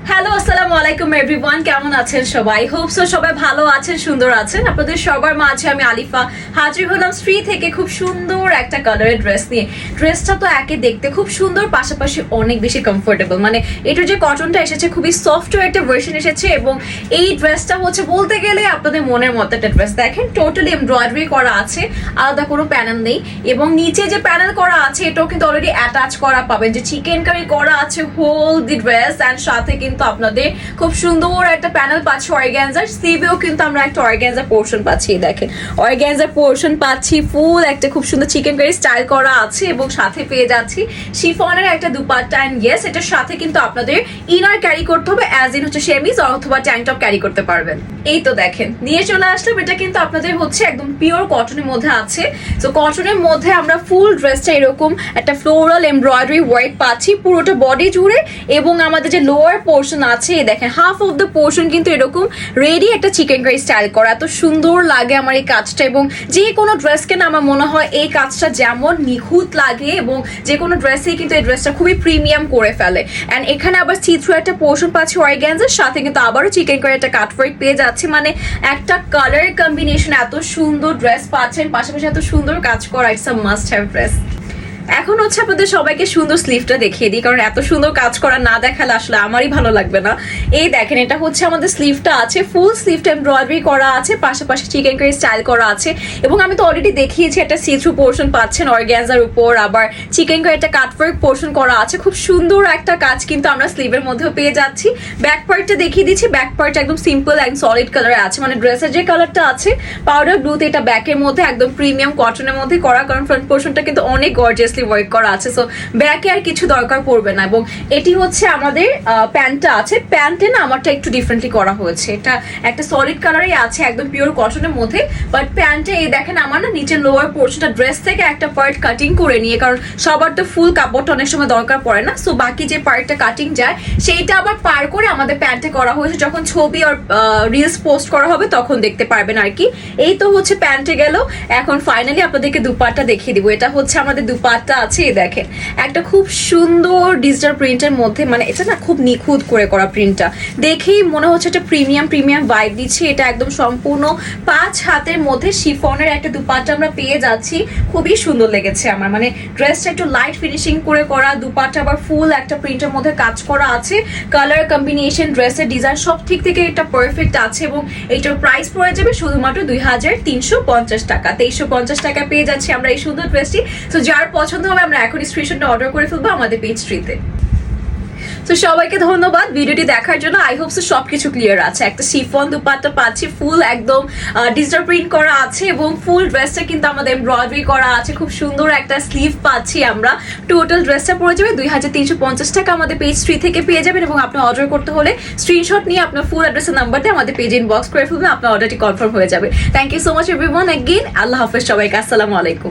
Hello আসসালামু আলাইকুম everyone, কেমন আছেন সবাই? হোপ সো সবাই ভালো আছেন, সুন্দর আছেন। আপনাদের সবার মাঝে আমি আলিফা হাজির হলাম শ্রী থেকে খুব সুন্দর একটা কালারের ড্রেস নিয়ে। ড্রেসটা তো একে দেখতে খুব সুন্দর, পাশাপাশি অনেক বেশি কমফোর্টেবল। মানে এটার যে কটনটা এসেছে খুবই সফট একটা ভার্সন এসেছে, এবং এই ড্রেসটা হচ্ছে বলতে গেলে আপনাদের মনের মতো একটা ড্রেস। দেখেন টোটালি এমব্রয়ডারি করা আছে, আলাদা কোনো প্যানেল নেই, এবং নিচে যে প্যানেল করা আছে এটাও কিন্তু অলরেডি অ্যাটাচ করা পাবেন, যে চিকেন কারি করা আছে হোল দি ড্রেস। অ্যান্ড সাথে কিন্তু আপনাদের খুব সুন্দর একটা প্যানেল পাচ্ছি অর্গানজার। স্লিভেও কিন্তু আমরা একটা অর্গানজার পোর্শন পাচ্ছি, দেখেন অর্গানজার পোর্শন পাচ্ছি, ফুল একটা খুব সুন্দর চিকেন কারি স্টাইল করা আছে, এবং সাথে পেয়ে যাচ্ছি শিফনের একটা দুপাট্টা। অ্যান্ড ইয়েস, এটার সাথে কিন্তু আপনাদের ইনার ক্যারি করতে হবে, অ্যাজ ইন হচ্ছে শেমিজ অথবা ট্যাঙ্ক টপ ক্যারি করতে পারবেন। এই তো দেখেন নিয়ে চলে আসলাম, এটা কিন্তু আপনাদের হচ্ছে একদম পিওর কটনের মধ্যে আছে। তো কটনের মধ্যে আমরা ফুল ড্রেসটা এরকম একটা ফ্লোরাল এমব্রয়ডারি ওয়ার্ক পাচ্ছি পুরোটা বডি জুড়ে, এবং আমাদের যে লোয়ার পোর্শন আছে দেখেন হাফ অফ দ্য পোর্শন কিন্তু এরকম রেডি একটা চিকেন কারি স্টাইল করা। এত সুন্দর লাগে আমার এই কাজটা, এবং যে কোনো ড্রেসকে না আমার মনে হয় এই কাজটা যেমন নিখুঁত লাগে, এবং যে কোনো ড্রেসেই কিন্তু এই ড্রেসটা খুবই প্রিমিয়াম করে ফেলে। অ্যান্ড এখানে আবার সি থ্রু একটা পোর্শন পাচ্ছি অর্গানজার, সাথে কিন্তু আবারও চিকেন কারি একটা কাটওয়ার্ক পেয়ে যাচ্ছে। মানে একটা কালার কম্বিনেশন, এত সুন্দর ড্রেস পাচ্ছেন, পাশাপাশি এত সুন্দর কাজ করা, it's a must have dress. এখন হচ্ছে আপনাদের সবাইকে সুন্দর স্লিভটা দেখিয়ে দিই, কারণ এত সুন্দর কাজ করা না দেখালে আসলে আমারই ভালো লাগবে না। এই দেখেন এটা হচ্ছে আমাদের স্লিভটা আছে, ফুল স্লিভটা এমব্রয়ডারি করা আছে, পাশাপাশি চিকেন কারি স্টাইল করা আছে, এবং আমি তো অলরেডি দেখিয়েছি একটা সি থ্রু পোর্শন পাচ্ছেন অর্গানজার উপর, আবার চিকেন কারি একটা কাটওয়ার্ক পোর্শন করা আছে। খুব সুন্দর একটা কাজ কিন্তু আমরা স্লিভের মধ্যেও পেয়ে যাচ্ছি। ব্যাক পার্টটা দেখিয়ে দিচ্ছি, ব্যাক পার্টটা একদম সিম্পল অ্যান্ড সলিড কালারে আছে, মানে ড্রেসের যে কালারটা আছে পাউডার ব্লুতে, এটা ব্যাকের মধ্যে একদম প্রিমিয়াম কটনের মধ্যে করা, কারণ ফ্রন্ট পোর্শনটা কিন্তু অনেক গর্জিয়াসলি ওয়ার্ক করা আছে। সো ব্যাকে আর কিছু দরকার পড়বে না। এবং এটি হচ্ছে আমাদের প্যান্টটা আছে, প্যান্টে না আমারটা একটু ডিফারেন্টলি করা হয়েছে, এটা একটা সলিড কালারই আছে একদম পিওর কটনের মধ্যে, বাট প্যান্টে এই দেখেন আমার না নিচের লোয়ার পোর্শনটা ড্রেস থেকে একটা পার্ট কাটিং করে নিয়ে, কারণ সবার তো ফুল কাপড়টা অনেক সময় দরকার পড়ে না, সো বাকি যে পার্টটা কাটিং যায় সেইটা আবার পার করে আমাদের প্যান্টে করা হয়েছে। যখন ছবি আর রিলস পোস্ট করা হবে তখন দেখতে পারবেন আর কি। এই তো হচ্ছে প্যান্টে গেল। এখন ফাইনালি আপনাদেরকে দুপাট্টা দেখিয়ে দিব। এটা হচ্ছে আমাদের দুপাট্টা আছে, এই দেখেন একটা খুব সুন্দর ডিজিটাল প্রিন্টের মধ্যে, মানে এটা না খুব নিখুঁত করে করা, প্রিন্টটা দেখেই মনে হচ্ছে একটা প্রিমিয়াম ভাইব দিচ্ছে। এটা একদম সম্পূর্ণ 5 হাতের মধ্যে শিফনের একটা দুপাট্টা আমরা পেয়ে যাচ্ছি, খুবই সুন্দর লেগেছে আমার। মানে ড্রেসটা একটু লাইট ফিনিশিং করে করা, দুপাট্টা আবার ফুল একটা প্রিন্টের মধ্যে কাজ করা আছে, কালার কম্বিনেশন, ড্রেসের ডিজাইন সব ঠিক থেকে এটা পারফেক্ট আছে, এবং এইটার প্রাইস পড়ে যাবে শুধুমাত্র 2350 টাকা। 2350 টাকা পেয়ে যাচ্ছি আমরা এই সুন্দর ড্রেসটি। তো যার পছন্দ হবে আমরা এখন স্ক্রিনশটটা অর্ডার করে ফেলবো আমাদের পেজ 3-তে। তো সবাইকে ধন্যবাদ ভিডিওটি দেখার জন্য। আই হোপ সো সবকিছু ক্লিয়ার আছে। একটা শিফন দুপাট্টা পাচ্ছি, ফুল একদম ডিজিটাল প্রিন্ট করা আছে, এবং ফুল ড্রেসটা কিন্তু আমাদের এমব্রয়ডারি করা আছে, খুব সুন্দর একটা স্লিভ পাচ্ছি আমরা। টোটাল ড্রেসটা পড়ে যাবে 2350 টাকা, আমাদের পেজ 3 থেকে পেয়ে যাবেন। এবং আপনি অর্ডার করতে হলে স্ক্রিনশট নিয়ে আপনার ফুল অ্যাড্রেসের নাম্বার দিয়ে আমাদের পেজে ইনবক্স করে ফেলবেন, আপনার অর্ডারটি কনফার্ম হয়ে যাবে। Thank you so much everyone, again আল্লাহ হাফেজ সবাইকে, আসসালামু আলাইকুম।